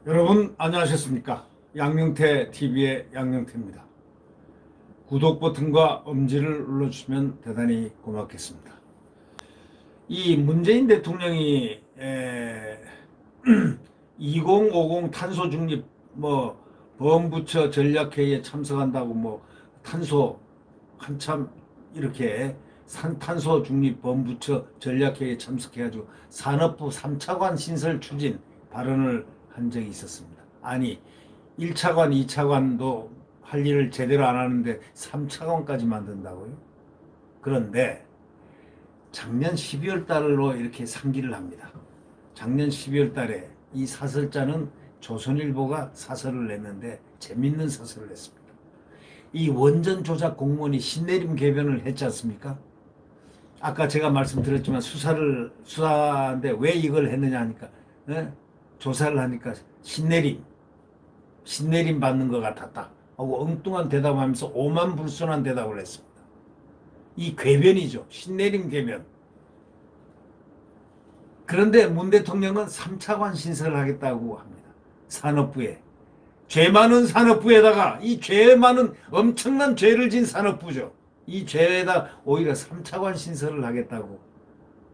여러분 안녕하셨습니까? 양명태 TV의 양명태입니다. 구독 버튼과 엄지를 눌러주시면 대단히 고맙겠습니다. 이 문재인 대통령이 2050 탄소 중립 범부처 전략회의에 참석한다고 탄소 한참 이렇게 탄소 중립 범부처 전략회의에 참석해가지고 산업부 3차관 신설 추진 발언을 한 적이 있었습니다. 아니 1차관, 2차관도 할 일을 제대로 안 하는데 3차관까지 만든다고요? 그런데 작년 12월 달로 이렇게 상기를 합니다. 작년 12월 달에 이 사설자는 조선일보가 사설을 냈는데 재밌는 사설을 냈습니다. 이 원전 조작 공무원이 신내림 개변을 했지 않습니까? 아까 제가 말씀드렸지만 수사인데 왜 이걸 했느냐 하니까 조사를 하니까 신내림 받는 것 같았다 하고 엉뚱한 대답하면서 오만불손한 대답을 했습니다. 이 궤변이죠. 신내림 궤변. 그런데 문 대통령은 3차관 신설을 하겠다고 합니다. 산업부에. 죄 많은 산업부에다가 이 죄 많은 엄청난 죄를 진 산업부죠. 이 죄에다 오히려 3차관 신설을 하겠다고.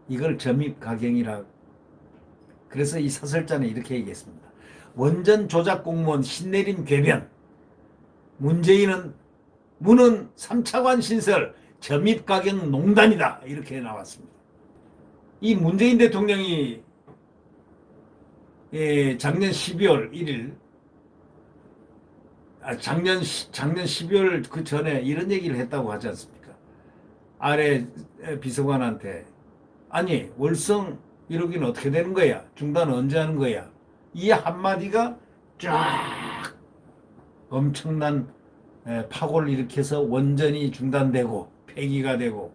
이걸 점입가경이라고. 그래서 이 사설자는 이렇게 얘기했습니다. 원전 조작 공무원 신내림 궤변. 문재인은 문은 3차관 신설 점입가경 농단이다. 이렇게 나왔습니다. 이 문재인 대통령이 작년 12월 1일 작년 12월 그 전에 이런 얘기를 했다고 하지 않습니까? 아래 비서관한테 아니 월성 1호기는 어떻게 되는 거야? 중단 언제 하는 거야? 이 한마디가 쫙 엄청난 파고를 일으켜서 원전이 중단되고 폐기가 되고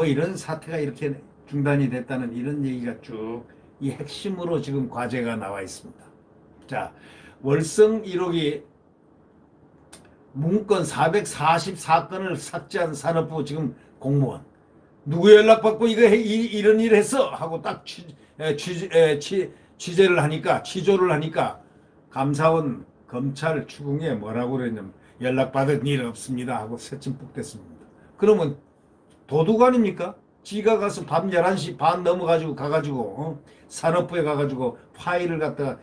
이런 사태가 이렇게 중단이 됐다는 이런 얘기가 쭉 이 핵심으로 지금 과제가 나와 있습니다. 자, 월성 1호기 문건 444건을 삭제한 산업부 지금 공무원 누구 연락받고 이런 일 했어 하고 딱 취재를 하니까 취조를 하니까 감사원 검찰 추궁에 뭐라고 그랬냐면 연락받은 일 없습니다 하고 새침폭 됐습니다. 그러면 도둑 아닙니까? 지가 가서 밤 11시 반 넘어가지고 산업부에 가가지고 파일을 갖다가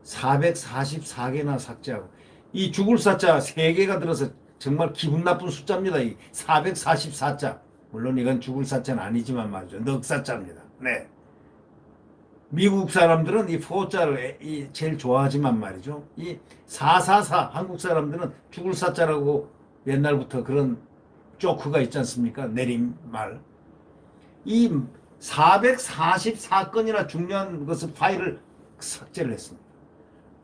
444개나 삭제하고 이 죽을 사자 3개가 들어서 정말 기분 나쁜 숫자입니다. 이 444자. 물론 이건 죽을 사자는 아니지만 말이죠. 넉사자입니다. 네. 미국 사람들은 이 4자를 제일 좋아하지만 말이죠. 이 444 한국 사람들은 죽을 사자라고 옛날부터 그런 조크가 있지 않습니까? 내림말. 이 444건이나 중요한 것을 파일을 삭제를 했습니다.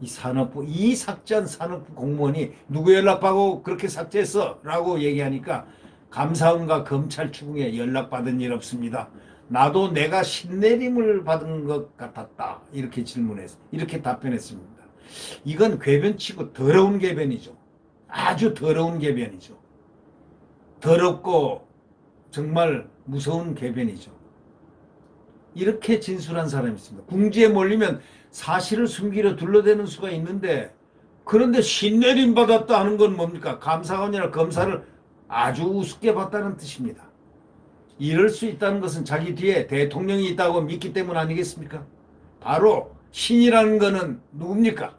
이 산업부, 이 삭제한 산업부 공무원이 누구 연락받고 그렇게 삭제했어? 라고 얘기하니까 감사원과 검찰 추궁에 연락받은 일 없습니다. 나도 내가 신내림을 받은 것 같았다. 이렇게 이렇게 답변했습니다. 이건 궤변치고 더러운 궤변이죠. 아주 더러운 궤변이죠. 더럽고 정말 무서운 궤변이죠. 이렇게 진술한 사람이 있습니다. 궁지에 몰리면 사실을 숨기려 둘러대는 수가 있는데 그런데 신내림 받았다 하는 건 뭡니까? 감사관이나 검사를 아주 우습게 봤다는 뜻입니다. 이럴 수 있다는 것은 자기 뒤에 대통령이 있다고 믿기 때문 아니겠습니까? 바로 신이라는 것은 누굽니까?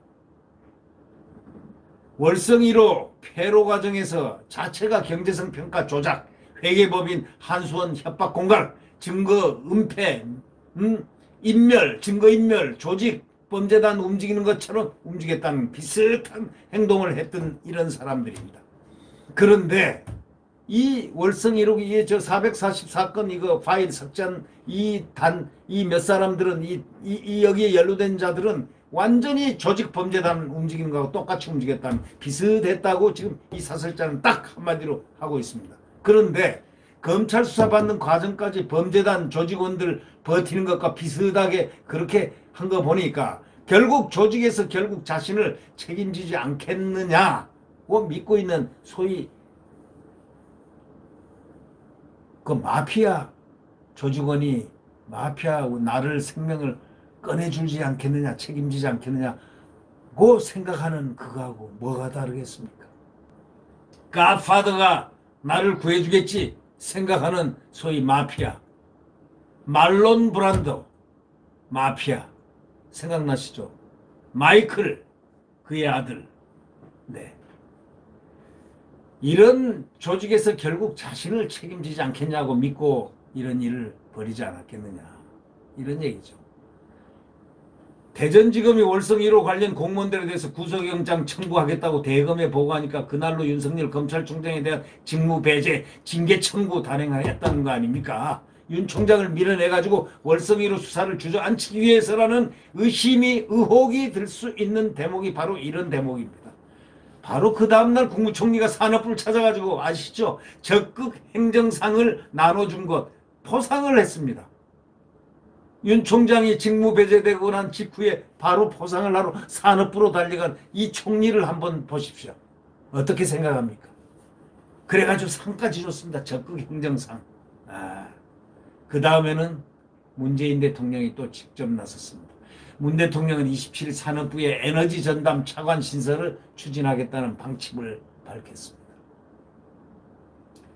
월성 1호 폐로 과정에서 자체가 경제성 평가 조작, 회계법인 한수원 협박 공갈, 증거 은폐, 인멸, 증거 인멸, 조직, 범죄단 움직이는 것처럼 움직였다는 비슷한 행동을 했던 이런 사람들입니다. 그런데 이 월성 1호기에 저 444건 이거 파일 삭제한 이 몇 사람들은 여기에 연루된 자들은 완전히 조직 범죄단 움직이는 거하고 똑같이 움직였다는 비슷했다고 지금 이 사설자는 딱 한마디로 하고 있습니다. 그런데 검찰 수사받는 과정까지 범죄단 조직원들 버티는 것과 비슷하게 그렇게 한 거 보니까 결국 조직에서 결국 자신을 책임지지 않겠느냐고 믿고 있는 소위 그 마피아 조직원이 마피아하고 나를 생명을 꺼내주지 않겠느냐, 책임지지 않겠느냐고 생각하는 그거하고 뭐가 다르겠습니까? 갓파더가 나를 구해주겠지 생각하는 소위 마피아, 말론 브란도 마피아 생각나시죠? 마이클, 그의 아들. 네. 이런 조직에서 결국 자신을 책임지지 않겠냐고 믿고 이런 일을 벌이지 않았겠느냐, 이런 얘기죠. 대전지검이 월성 1호 관련 공무원들에 대해서 구속영장 청구하겠다고 대검에 보고하니까 그날로 윤석열 검찰총장에 대한 직무 배제, 징계 청구 단행하겠다는 거 아닙니까? 윤 총장을 밀어내가지고 월성 1호 수사를 주저앉히기 위해서라는 의혹이 들 수 있는 대목이 바로 이런 대목입니다. 바로 그 다음날 국무총리가 산업부를 찾아가지고 아시죠? 적극 행정상을 나눠준 것, 포상을 했습니다. 윤 총장이 직무 배제되고 난 직후에 바로 포상을 하러 산업부로 달려간 이 총리를 한번 보십시오. 어떻게 생각합니까? 그래가지고 상까지 줬습니다. 적극 행정상. 그 다음에는 문재인 대통령이 또 직접 나섰습니다. 문 대통령은 27일 산업부의 에너지 전담 차관 신설을 추진하겠다는 방침을 밝혔습니다.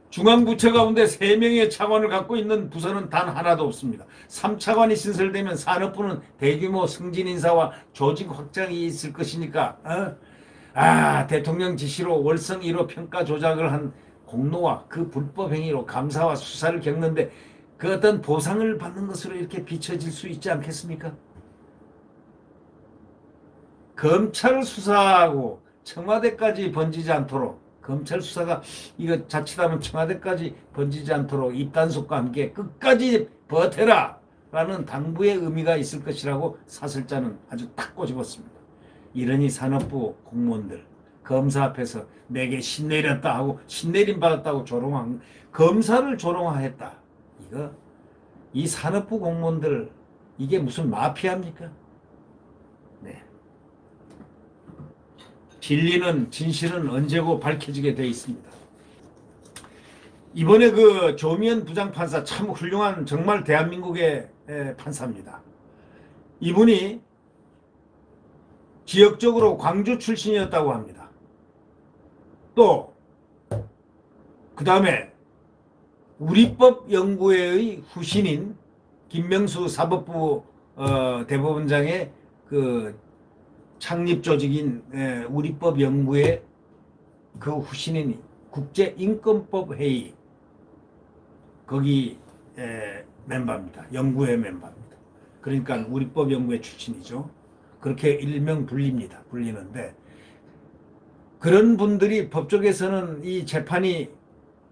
중앙부처 가운데 3명의 차관을 갖고 있는 부서는 단 하나도 없습니다. 3차관이 신설되면 산업부는 대규모 승진 인사와 조직 확장이 있을 것이니까 대통령 지시로 월성 1호 평가 조작을 한 공로와 그 불법 행위로 감사와 수사를 겪는데 그 어떤 보상을 받는 것으로 이렇게 비춰질 수 있지 않겠습니까? 검찰 수사하고 청와대까지 번지지 않도록, 검찰 수사가 이거 자칫하면 청와대까지 번지지 않도록 입단속과 함께 끝까지 버텨라 라는 당부의 의미가 있을 것이라고 사설자는 아주 딱 꼬집었습니다. 이러니 산업부 공무원들 검사 앞에서 내게 신내렸다 하고 신내림 받았다고 조롱한, 검사를 조롱했다. 이 산업부 공무원들 이게 무슨 마피아입니까? 네. 진실은 언제고 밝혀지게 되어 있습니다. 이번에 그 조미연 부장판사 참 훌륭한, 정말 대한민국의 판사입니다. 이분이 지역적으로 광주 출신이었다고 합니다. 또 그 다음에 우리법연구회의 후신인 김명수 사법부 대법원장의 그 창립 조직인 우리법연구회 그 후신인 국제인권법회의 거기 멤버입니다. 연구회 멤버입니다. 그러니까 우리법연구회 출신이죠. 그렇게 일명 불리는데, 그런 분들이 법조계에서는 이 재판이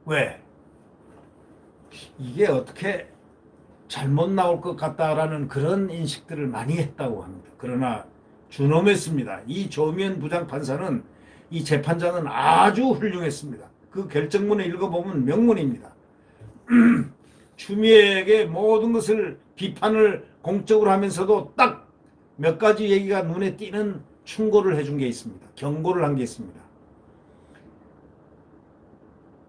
왜 이게 어떻게 잘못 나올 것 같다라는 그런 인식들을 많이 했다고 합니다. 그러나 준엄했습니다. 이 조미연 부장판사는, 이 재판장은 아주 훌륭했습니다. 그 결정문을 읽어보면 명문입니다. 추미애에게 모든 것을 비판을 공적으로 하면서도 딱 몇 가지 얘기가 눈에 띄는 충고를 해준 게 있습니다. 경고를 한 게 있습니다.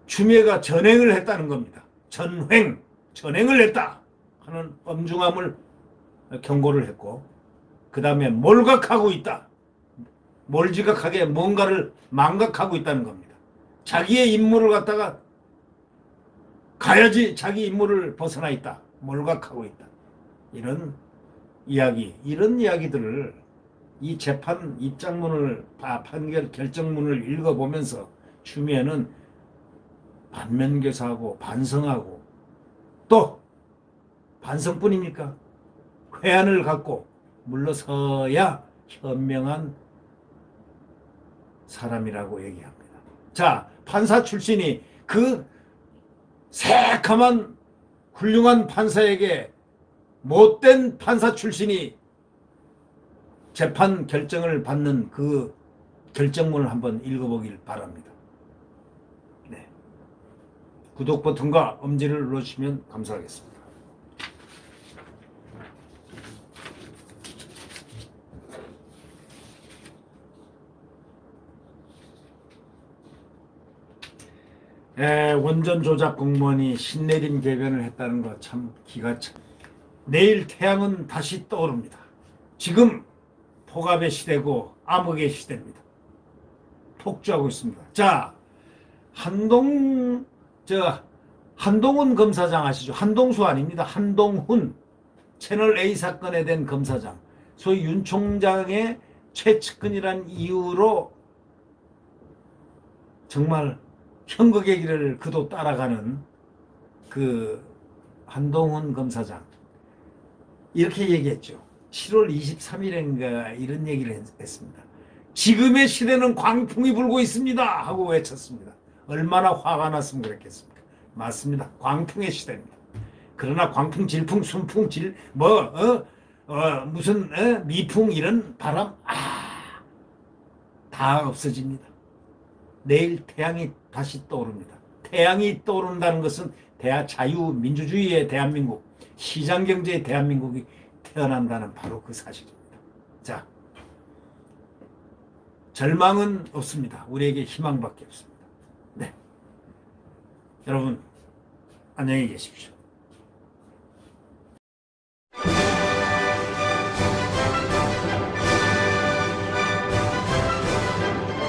추미애가 전횡을 했다는 겁니다. 전횡을 했다 하는 엄중함을 경고를 했고, 그 다음에 몰각하고 있다. 몰지각하게 뭔가를 망각하고 있다는 겁니다. 자기의 임무를 갖다가 가야지 자기 임무를 벗어나 있다. 몰각하고 있다. 이런 이야기들을 이 재판 입장문을, 판결 결정문을 읽어보면서 추미애는 반면교사하고 반성하고, 또 반성뿐입니까? 회한을 갖고 물러서야 현명한 사람이라고 얘기합니다. 자, 판사 출신이 그 새카만 훌륭한 판사에게 못된 판사 출신이 재판 결정을 받는 그 결정문을 한번 읽어보길 바랍니다. 네. 구독 버튼과 엄지를 눌러주시면 감사하겠습니다. 원전 조작 공무원이 신내림 개변을 했다는 거 참 기가 차. 내일 태양은 다시 떠오릅니다. 지금 폭압의 시대고 암흑의 시대입니다. 폭주하고 있습니다. 자, 한동훈 검사장 아시죠? 한동수 아닙니다. 한동훈. 채널 A 사건에 된 검사장. 소위 윤 총장의 최측근이란 이유로 정말 형극의 길을 그도 따라가는 그 한동훈 검사장. 이렇게 얘기했죠. 7월 23일인가 이런 얘기를 했습니다. 지금의 시대는 광풍이 불고 있습니다 하고 외쳤습니다. 얼마나 화가 났으면 그랬겠습니까? 맞습니다. 광풍의 시대입니다. 그러나 광풍, 질풍, 순풍, 무슨 미풍 이런 바람 다 없어집니다. 내일 태양이 다시 떠오릅니다. 태양이 떠오른다는 것은 자유민주주의의 대한민국, 시장경제의 대한민국이 태어난다는 바로 그 사실입니다. 자, 절망은 없습니다. 우리에게 희망밖에 없습니다. 네, 여러분 안녕히 계십시오.